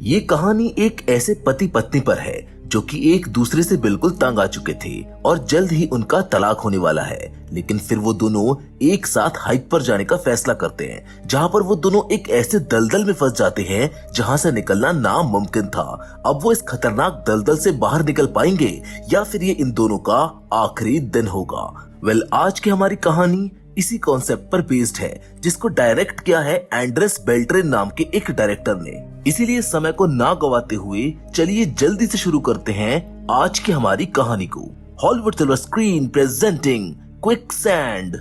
ये कहानी एक ऐसे पति पत्नी पर है जो कि एक दूसरे से बिल्कुल तंग आ चुके थे और जल्द ही उनका तलाक होने वाला है। लेकिन फिर वो दोनों एक साथ हाइक पर जाने का फैसला करते हैं, जहां पर वो दोनों एक ऐसे दलदल में फंस जाते हैं जहां से निकलना नामुमकिन था। अब वो इस खतरनाक दलदल से बाहर निकल पाएंगे या फिर ये इन दोनों का आखिरी दिन होगा। आज की हमारी कहानी इसी कॉन्सेप्ट पर बेस्ड है, जिसको डायरेक्ट किया है एंड्रेस बेल्ट्रेन नाम के एक डायरेक्टर ने। इसीलिए समय को ना गवाते हुए चलिए जल्दी से शुरू करते हैं आज की हमारी कहानी को। Hollywood silver screen presenting quicksand.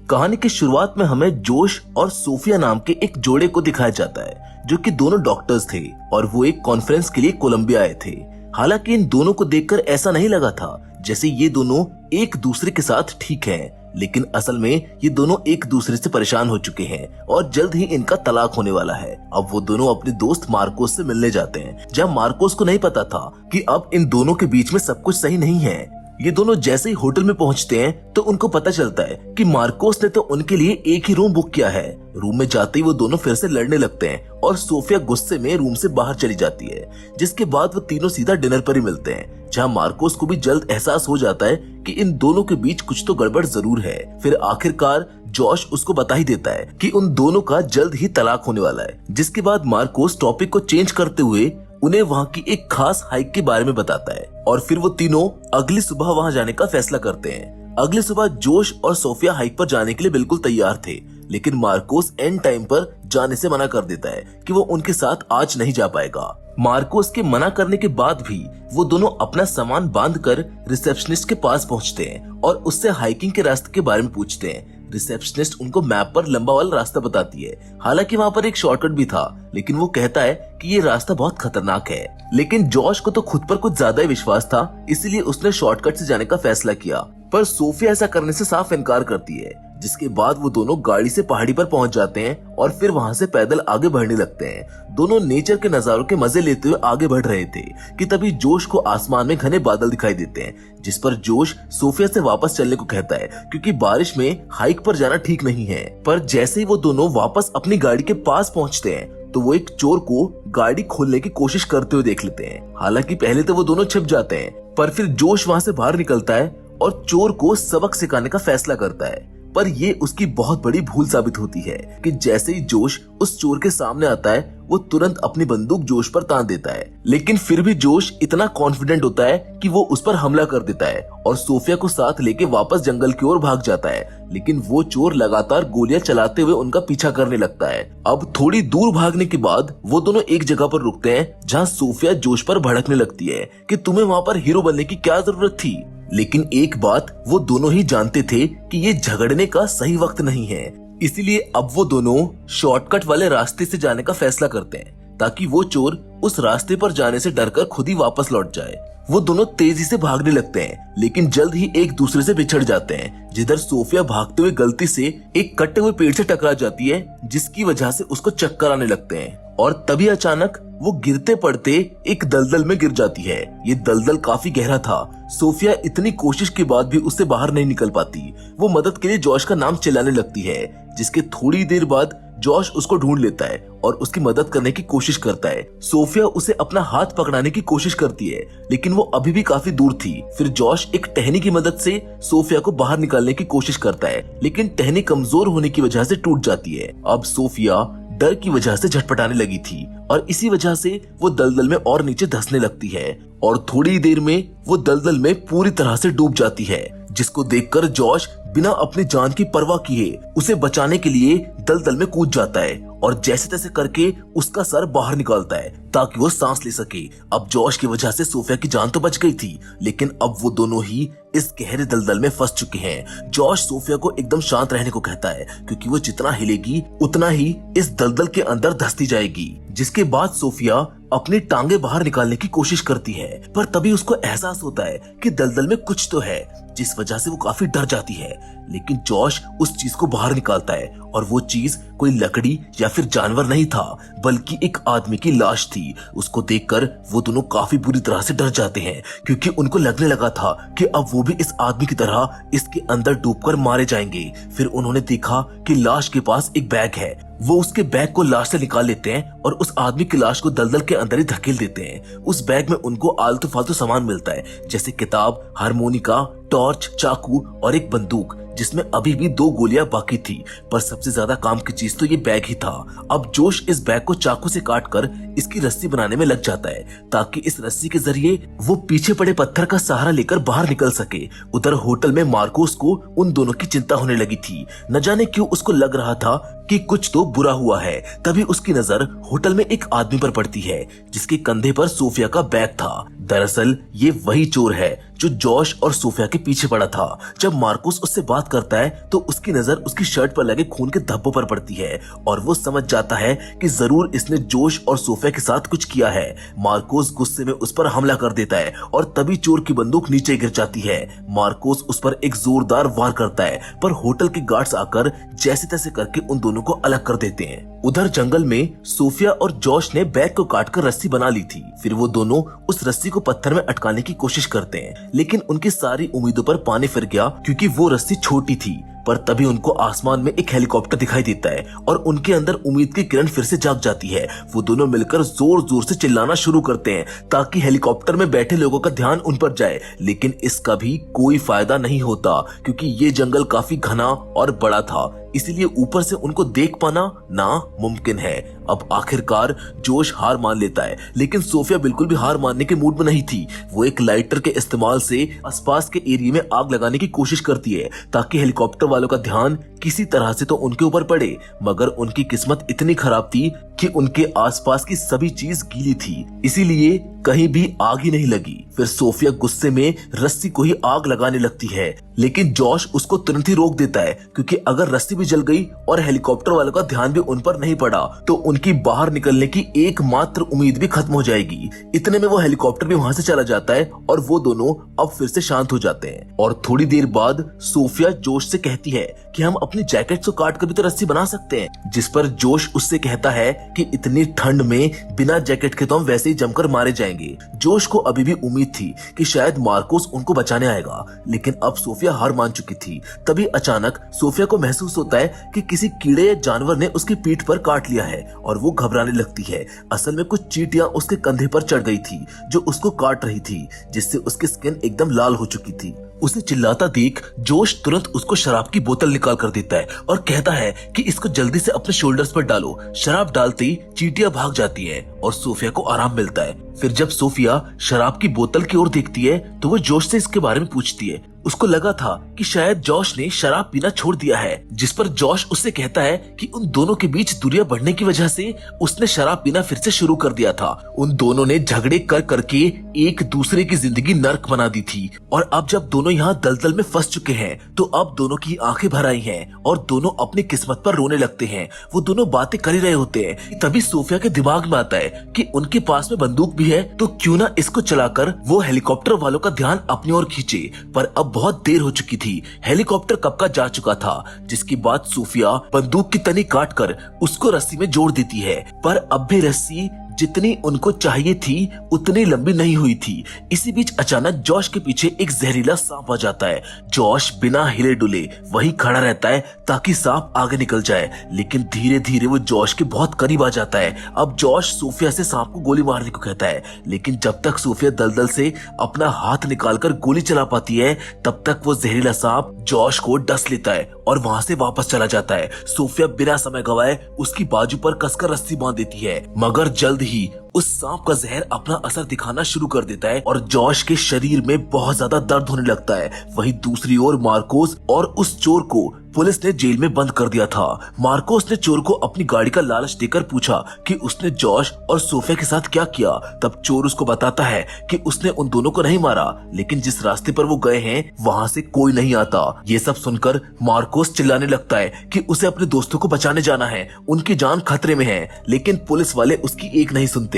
कहानी की शुरुआत में हमें जोश और सोफिया नाम के एक जोड़े को दिखाया जाता है, जो कि दोनों डॉक्टर्स थे और वो एक कॉन्फ्रेंस के लिए कोलंबिया आए थे। हालांकि इन दोनों को देखकर ऐसा नहीं लगा था जैसे ये दोनों एक दूसरे के साथ ठीक हैं, लेकिन असल में ये दोनों एक दूसरे से परेशान हो चुके हैं और जल्द ही इनका तलाक होने वाला है। अब वो दोनों अपने दोस्त मार्कोस से मिलने जाते हैं, जहाँ मार्कोस को नहीं पता था कि अब इन दोनों के बीच में सब कुछ सही नहीं है। ये दोनों जैसे ही होटल में पहुंचते हैं तो उनको पता चलता है कि मार्कोस ने तो उनके लिए एक ही रूम बुक किया है। रूम में जाते ही वो दोनों फिर से लड़ने लगते हैं और सोफिया गुस्से में रूम से बाहर चली जाती है, जिसके बाद वो तीनों सीधा डिनर पर ही मिलते हैं, जहां मार्कोस को भी जल्द एहसास हो जाता है कि इन दोनों के बीच कुछ तो गड़बड़ जरूर है। फिर आखिरकार जॉश उसको बता ही देता है कि उन दोनों का जल्द ही तलाक होने वाला है, जिसके बाद मार्कोस टॉपिक को चेंज करते हुए उन्हें वहाँ की एक खास हाइक के बारे में बताता है और फिर वो तीनों अगली सुबह वहाँ जाने का फैसला करते हैं। अगली सुबह जोश और सोफिया हाइक पर जाने के लिए बिल्कुल तैयार थे, लेकिन मार्कोस एंड टाइम पर जाने से मना कर देता है कि वो उनके साथ आज नहीं जा पाएगा। मार्कोस के मना करने के बाद भी वो दोनों अपना सामान बांधकर रिसेप्शनिस्ट के पास पहुंचते हैं और उससे हाइकिंग के रास्ते के बारे में पूछते हैं। रिसेप्शनिस्ट उनको मैप पर लंबा वाला रास्ता बताती है। हालांकि वहाँ पर एक शॉर्टकट भी था, लेकिन वो कहता है कि ये रास्ता बहुत खतरनाक है। लेकिन जॉश को तो खुद पर कुछ ज्यादा ही विश्वास था, इसलिए उसने शॉर्टकट से जाने का फैसला किया, पर सोफिया ऐसा करने से साफ इनकार करती है। जिसके बाद वो दोनों गाड़ी से पहाड़ी पर पहुंच जाते हैं और फिर वहां से पैदल आगे बढ़ने लगते हैं। दोनों नेचर के नजारों के मजे लेते हुए आगे बढ़ रहे थे कि तभी जोश को आसमान में घने बादल दिखाई देते हैं, जिस पर जोश सोफिया से वापस चलने को कहता है क्योंकि बारिश में हाइक पर जाना ठीक नहीं है। पर जैसे ही वो दोनों वापस अपनी गाड़ी के पास पहुंचते हैं तो वो एक चोर को गाड़ी खोलने की कोशिश करते हुए देख लेते हैं। हालांकि पहले तो वो दोनों छिप जाते हैं, पर फिर जोश वहां से बाहर निकलता है और चोर को सबक सिखाने का फैसला करता है। पर ये उसकी बहुत बड़ी भूल साबित होती है कि जैसे ही जोश उस चोर के सामने आता है वो तुरंत अपनी बंदूक जोश पर तान देता है। लेकिन फिर भी जोश इतना कॉन्फिडेंट होता है कि वो उस पर हमला कर देता है और सोफिया को साथ लेके वापस जंगल की ओर भाग जाता है। लेकिन वो चोर लगातार गोलियां चलाते हुए उनका पीछा करने लगता है। अब थोड़ी दूर भागने के बाद वो दोनों एक जगह पर रुकते हैं, जहाँ सोफिया जोश पर भड़कने लगती है कि तुम्हें वहाँ पर हीरो बनने की क्या जरूरत थी। लेकिन एक बात वो दोनों ही जानते थे कि ये झगड़ने का सही वक्त नहीं है, इसीलिए अब वो दोनों शॉर्टकट वाले रास्ते से जाने का फैसला करते हैं ताकि वो चोर उस रास्ते पर जाने से डरकर खुद ही वापस लौट जाए। वो दोनों तेजी से भागने लगते हैं, लेकिन जल्द ही एक दूसरे से बिछड़ जाते हैं, जिधर सोफिया भागते हुए गलती से एक कटे हुए पेड़ से टकरा जाती है, जिसकी वजह से उसको चक्कर आने लगते हैं और तभी अचानक वो गिरते पड़ते एक दलदल में गिर जाती है। ये दलदल काफी गहरा था। सोफिया इतनी कोशिश के बाद भी उससे बाहर नहीं निकल पाती। वो मदद के लिए जॉश का नाम चिल्लाने लगती है, जिसके थोड़ी देर बाद जॉश उसको ढूंढ लेता है और उसकी मदद करने की कोशिश करता है। सोफिया उसे अपना हाथ पकड़ाने की कोशिश करती है, लेकिन वो अभी भी काफी दूर थी। फिर जॉश एक टहनी की मदद से सोफिया को बाहर निकालने की कोशिश करता है, लेकिन टहनी कमजोर होने की वजह से टूट जाती है। अब सोफिया डर की वजह से झटपटाने लगी थी और इसी वजह से वो दलदल में और नीचे धंसने लगती है और थोड़ी देर में वो दलदल में पूरी तरह से डूब जाती है, जिसको देखकर जॉश बिना अपनी जान की परवाह किए उसे बचाने के लिए दलदल में कूद जाता है और जैसे तैसे करके उसका सर बाहर निकालता है ताकि वो सांस ले सके। अब जॉश की वजह से सोफिया की जान तो बच गई थी, लेकिन अब वो दोनों ही इस गहरे दलदल में फंस चुके हैं। जॉश सोफिया को एकदम शांत रहने को कहता है क्योंकि वो जितना हिलेगी उतना ही इस दलदल के अंदर धंसती जाएगी। जिसके बाद सोफिया अपनी टांगे बाहर निकालने की कोशिश करती है, पर तभी उसको एहसास होता है कि दलदल में कुछ तो है, जिस वजह से वो काफी डर जाती है। लेकिन जॉश उस चीज को बाहर निकालता है और वो चीज कोई लकड़ी या फिर जानवर नहीं था, बल्कि एक आदमी की लाश थी। उसको देखकर वो दोनों काफी बुरी तरह से डर जाते हैं क्योंकि उनको लगने लगा था कि अब वो भी इस आदमी की तरह इसके अंदर डूबकर मारे जाएंगे। फिर उन्होंने देखा कि लाश के पास एक बैग है वो उसके बैग को लाश से निकाल लेते हैं और उस आदमी की लाश को दलदल के अंदर ही धकेल देते हैं। उस बैग में उनको आलतू फालतू सामान मिलता है, जैसे किताब, हारमोनिका, टॉर्च, चाकू और एक बंदूक जिसमें अभी भी 2 गोलियां बाकी थी। पर सबसे ज्यादा काम की चीज तो ये बैग ही था। अब जोश इस बैग को चाकू से काटकर इसकी रस्सी बनाने में लग जाता है ताकि इस रस्सी के जरिए वो पीछे पड़े पत्थर का सहारा लेकर बाहर निकल सके। उधर होटल में मार्कोस को उन दोनों की चिंता होने लगी थी। न जाने क्यों उसको लग रहा था कि कुछ तो बुरा हुआ है। तभी उसकी नजर होटल में एक आदमी पर पड़ती है जिसके कंधे पर सोफिया का बैग था। दरअसल ये वही चोर है जो जॉश और सोफिया के पीछे पड़ा था। जब मार्कोस उससे बात करता है तो उसकी नजर उसकी शर्ट पर लगे खून के धब्बों पर पड़ती है और वो समझ जाता है कि जरूर इसने जोश और सोफिया के साथ कुछ किया है। मार्कोस गुस्से में उस पर हमला कर देता है और तभी चोर की बंदूक नीचे गिर जाती है। मार्कोस उस पर एक जोरदार वार करता है पर होटल के गार्ड्स आकर जैसे तैसे करके उन दोनों को अलग कर देते हैं। उधर जंगल में सोफिया और जॉश ने बैग को काटकर रस्सी बना ली थी। फिर वो दोनों उस रस्सी को पत्थर में अटकाने की कोशिश करते हैं, लेकिन उनकी सारी उम्मीदों पर पानी फिर गया क्योंकि वो रस्सी छोटी थी। पर तभी उनको आसमान में एक हेलीकॉप्टर दिखाई देता है और उनके अंदर उम्मीद की किरण फिर से जाग जाती है। वो दोनों मिलकर जोर जोर से चिल्लाना शुरू करते हैं ताकि हेलीकॉप्टर में बैठे लोगों का ध्यान उन पर जाए, लेकिन इसका भी कोई फायदा नहीं होता क्योंकि ये जंगल काफी घना और बड़ा था, इसीलिए ऊपर से उनको देख पाना नामुमकिन है। अब आखिरकार जोश हार मान लेता है, लेकिन सोफिया बिल्कुल भी हार मानने के मूड में नहीं थी। वो एक लाइटर के इस्तेमाल से आसपास के एरिया में आग लगाने की कोशिश करती है ताकि हेलीकॉप्टर वालों का ध्यान किसी तरह से तो उनके ऊपर पड़े, मगर उनकी किस्मत इतनी खराब थी कि उनके आसपास की सभी चीज गीली थी, इसीलिए कहीं भी आग ही नहीं लगी। फिर सोफिया गुस्से में रस्सी को ही आग लगाने लगती है, लेकिन जॉश उसको तुरंत ही रोक देता है क्योंकि अगर रस्सी भी जल गई और हेलीकॉप्टर वालों का ध्यान भी उन पर नहीं पड़ा तो उनकी बाहर निकलने की एकमात्र उम्मीद भी खत्म हो जाएगी। इतने में वो हेलीकॉप्टर भी वहां से चला जाता है और वो दोनों अब फिर से शांत हो जाते हैं। और थोड़ी देर बाद सोफिया जोश से कहती है कि हम अपनी जैकेट को काट कर भी तो रस्सी बना सकते हैं, जिस पर जोश उससे कहता है कि इतनी ठंड में बिना जैकेट के तो हम वैसे ही जमकर मारे जाएंगे। जोश को अभी भी उम्मीद थी कि शायद मार्कोस उनको बचाने आएगा, लेकिन अब सोफिया हार मान चुकी थी। तभी अचानक सोफिया को महसूस होता है कि किसी कीड़े या जानवर ने उसकी पीठ पर काट लिया है और वो घबराने लगती है। असल में कुछ चींटियां उसके कंधे पर चढ़ गई थी जो उसको काट रही थी, जिससे उसकी स्किन एकदम लाल हो चुकी थी। उसे चिल्लाता देख जोश तुरंत उसको शराब की बोतल निकाल कर देता है और कहता है कि इसको जल्दी से अपने शोल्डर्स पर डालो। शराब डालते ही चींटियां भाग जाती हैं और सोफिया को आराम मिलता है। फिर जब सोफिया शराब की बोतल की ओर देखती है तो वो जोश से इसके बारे में पूछती है। उसको लगा था कि शायद जॉश ने शराब पीना छोड़ दिया है, जिस पर जॉश उससे कहता है कि उन दोनों के बीच दूरियां बढ़ने की वजह से उसने शराब पीना फिर से शुरू कर दिया था। उन दोनों ने झगड़े कर करके एक दूसरे की जिंदगी नर्क बना दी थी और अब जब दोनों यहाँ दलदल में फंस चुके हैं तो अब दोनों की आंखें भर आई हैं और दोनों अपनी किस्मत पर रोने लगते हैं। वो दोनों बातें कर ही रहे होते हैं, तभी सोफिया के दिमाग में आता है कि उनके पास में बंदूक भी है तो क्यों ना इसको चलाकर वो हेलीकॉप्टर वालों का ध्यान अपनी ओर खींचे। पर अब बहुत देर हो चुकी थी, हेलीकॉप्टर कब का जा चुका था, जिसके बाद सोफिया बंदूक की तनी काटकर उसको रस्सी में जोड़ देती है। पर अब भी रस्सी जितनी उनको चाहिए थी उतनी लंबी नहीं हुई थी। इसी बीच अचानक जॉश के पीछे एक जहरीला सांप आ जाता है। जॉश बिना हिले डुले वहीं खड़ा रहता है ताकि सांप आगे निकल जाए, लेकिन धीरे धीरे वो जॉश के बहुत करीब आ जाता है। अब जॉश सोफिया से सांप को गोली मारने को कहता है, लेकिन जब तक सोफिया दलदल से अपना हाथ निकालकर गोली चला पाती है तब तक वो जहरीला सांप जॉश को डस लेता है और वहां से वापस चला जाता है। सोफिया बिना समय गवाए उसकी बाजू पर कसकर रस्सी बांध देती है, मगर जल्द ही उस सांप का जहर अपना असर दिखाना शुरू कर देता है और जॉश के शरीर में बहुत ज्यादा दर्द होने लगता है। वहीं दूसरी ओर मार्कोस और उस चोर को पुलिस ने जेल में बंद कर दिया था। मार्कोस ने चोर को अपनी गाड़ी का लालच देकर पूछा कि उसने जॉश और सोफिया के साथ क्या किया। तब चोर उसको बताता है कि उसने उन दोनों को नहीं मारा, लेकिन जिस रास्ते पर वो गए हैं वहां से कोई नहीं आता। ये सब सुनकर मार्कोस चिल्लाने लगता है कि उसे अपने दोस्तों को बचाने जाना है, उनकी जान खतरे में है, लेकिन पुलिस वाले उसकी एक नहीं सुनते।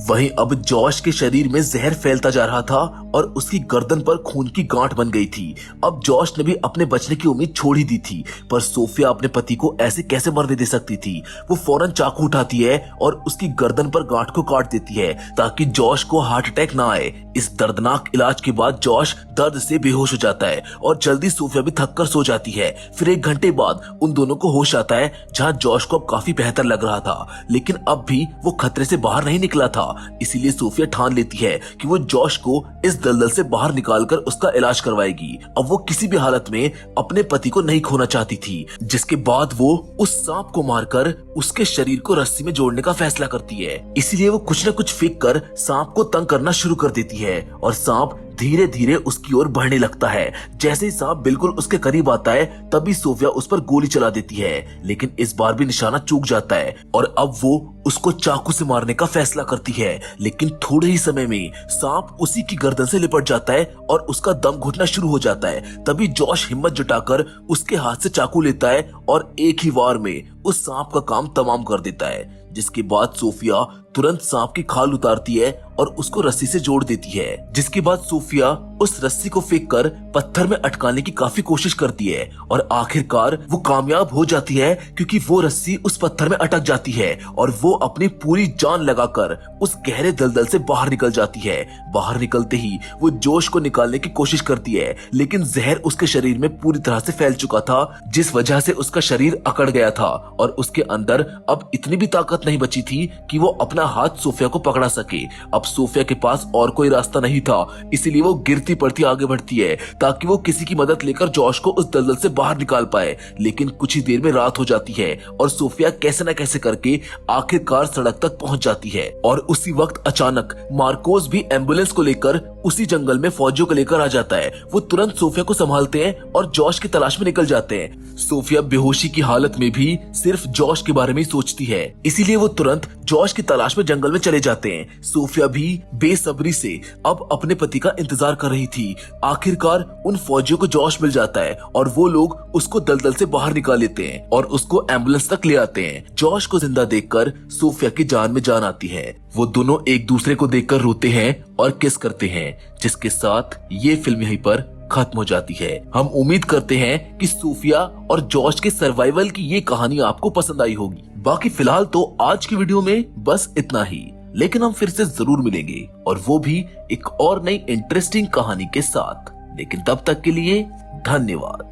वहीं अब जॉश के शरीर में जहर फैलता जा रहा था और उसकी गर्दन पर खून की गांठ बन गई थी। अब जॉश ने भी अपने बचने की उम्मीद छोड़ ही दी थी, पर सोफिया अपने पति को ऐसे कैसे मरने दे सकती थी। वो फौरन चाकू उठाती है और उसकी गर्दन पर गांठ को काट देती है ताकि जॉश को हार्ट अटैक ना आए। इस दर्दनाक इलाज के बाद जॉश दर्द से बेहोश हो जाता है और जल्दी सोफिया भी थक कर सो जाती है। फिर 1 घंटे बाद उन दोनों को होश आता है, जहां जॉश को अब काफी बेहतर लग रहा था, लेकिन अब भी वो खतरे से बाहर नहीं निकला था। इसीलिए सोफिया ठान लेती है कि वो जॉश को इस दलदल से बाहर निकालकर उसका इलाज करवाएगी। अब वो किसी भी हालत में अपने पति को नहीं खोना चाहती थी, जिसके बाद वो उस सांप को मारकर उसके शरीर को रस्सी में जोड़ने का फैसला करती है। इसीलिए वो कुछ न कुछ फेंक कर सांप को तंग करना शुरू कर देती है और सांप धीरे धीरे उसकी ओर बढ़ने लगता है। जैसे ही सांप बिल्कुल उसके करीब आता है, तभी सोफिया उस पर गोली चला देती है, लेकिन इस बार भी निशाना चूक जाता है और अब वो उसको चाकू से मारने का फैसला करती है। लेकिन थोड़े ही समय में सांप उसी की गर्दन से लिपट जाता है और उसका दम घुटना शुरू हो जाता है। तभी जॉश हिम्मत जुटाकर उसके हाथ से चाकू लेता है और एक ही वार में उस सांप का काम तमाम कर देता है, जिसके बाद सोफिया तुरंत सांप की खाल उतारती है और उसको रस्सी से जोड़ देती है। जिसके बाद सोफिया उस रस्सी को फेंककर पत्थर में अटकाने की काफी कोशिश करती है और आखिरकार वो कामयाब हो जाती है, क्योंकि वो रस्सी उस पत्थर में अटक जाती है और वो अपनी पूरी जान लगाकर उस गहरे दलदल से बाहर निकल जाती है। बाहर निकलते ही वो जोश को निकालने की कोशिश करती है, लेकिन जहर उसके शरीर में पूरी तरह से फैल चुका था, जिस वजह से उसका शरीर अकड़ गया था और उसके अंदर अब इतनी भी ताकत नहीं बची थी कि वो अपना हाथ सोफिया को पकड़ा सके। अब सोफिया के पास और कोई रास्ता नहीं था, इसीलिए वो गिरती पड़ती आगे बढ़ती है ताकि वो किसी की मदद लेकर जॉश को उस दलदल से बाहर निकाल पाए। लेकिन कुछ ही देर में रात हो जाती है और सोफिया कैसे न कैसे करके आखिरकार सड़क तक पहुंच जाती है। और उसी वक्त अचानक मार्कोस भी एम्बुलेंस को लेकर उसी जंगल में फौजियों को लेकर आ जाता है। वो तुरंत सोफिया को संभालते हैं और जॉश की तलाश में निकल जाते हैं। सोफिया बेहोशी की हालत में भी सिर्फ जॉश के बारे में ही सोचती है, इसीलिए वो तुरंत जॉश की तलाश में जंगल में चले जाते हैं। सोफिया भी बेसब्री से अब अपने पति का इंतजार कर रही थी। आखिरकार उन फौजियों को जॉश मिल जाता है और वो लोग उसको दलदल से बाहर निकाल लेते हैं और उसको एम्बुलेंस तक ले आते हैं। जॉश को जिंदा देखकर सोफिया की जान में जान आती है। वो दोनों एक दूसरे को देखकर रोते हैं और किस करते हैं, जिसके साथ ये फिल्म यहीं पर खत्म हो जाती है। हम उम्मीद करते हैं कि सोफिया और जॉश के सर्वाइवल की ये कहानी आपको पसंद आई होगी। बाकी फिलहाल तो आज की वीडियो में बस इतना ही, लेकिन हम फिर से जरूर मिलेंगे और वो भी एक और नई इंटरेस्टिंग कहानी के साथ। लेकिन तब तक के लिए धन्यवाद।